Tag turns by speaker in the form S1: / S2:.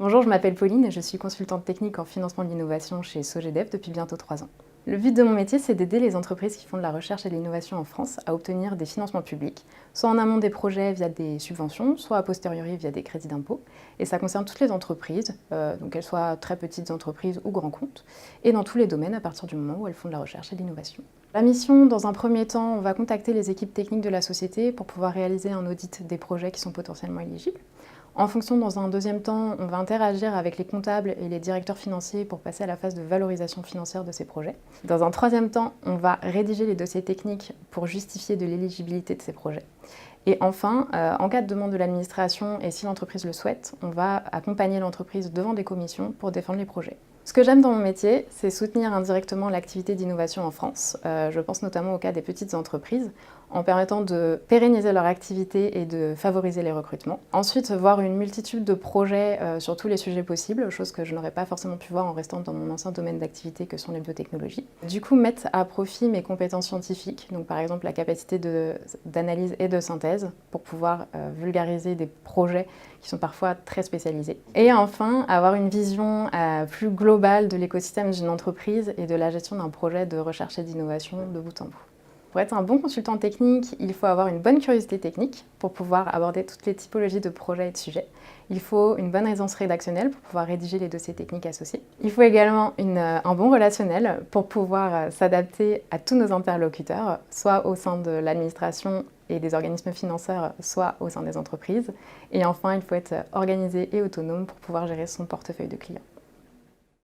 S1: Bonjour, je m'appelle Pauline et je suis consultante technique en financement de l'innovation chez Sogedep depuis bientôt 3 ans. Le but de mon métier, c'est d'aider les entreprises qui font de la recherche et de l'innovation en France à obtenir des financements publics, soit en amont des projets via des subventions, soit a posteriori via des crédits d'impôt. Et ça concerne toutes les entreprises, donc qu'elles soient très petites entreprises ou grands comptes, et dans tous les domaines à partir du moment où elles font de la recherche et de l'innovation. La mission, dans un premier temps, on va contacter les équipes techniques de la société pour pouvoir réaliser un audit des projets qui sont potentiellement éligibles. En fonction, dans un deuxième temps, on va interagir avec les comptables et les directeurs financiers pour passer à la phase de valorisation financière de ces projets. Dans un troisième temps, on va rédiger les dossiers techniques pour justifier de l'éligibilité de ces projets. Et enfin, en cas de demande de l'administration et si l'entreprise le souhaite, on va accompagner l'entreprise devant des commissions pour défendre les projets. Ce que j'aime dans mon métier, c'est soutenir indirectement l'activité d'innovation en France. Je pense notamment au cas des petites entreprises, en permettant de pérenniser leur activité et de favoriser les recrutements. Ensuite, voir une multitude de projets sur tous les sujets possibles, chose que je n'aurais pas forcément pu voir en restant dans mon ancien domaine d'activité que sont les biotechnologies. Du coup, mettre à profit mes compétences scientifiques, donc par exemple la capacité d'analyse et de synthèse, pour pouvoir vulgariser des projets qui sont parfois très spécialisés. Et enfin, avoir une vision plus globale de l'écosystème d'une entreprise et de la gestion d'un projet de recherche et d'innovation de bout en bout. Pour être un bon consultant technique, il faut avoir une bonne curiosité technique pour pouvoir aborder toutes les typologies de projets et de sujets. Il faut une bonne aisance rédactionnelle pour pouvoir rédiger les dossiers techniques associés. Il faut également un bon relationnel pour pouvoir s'adapter à tous nos interlocuteurs, soit au sein de l'administration et des organismes financeurs, soit au sein des entreprises. Et enfin, il faut être organisé et autonome pour pouvoir gérer son portefeuille de clients.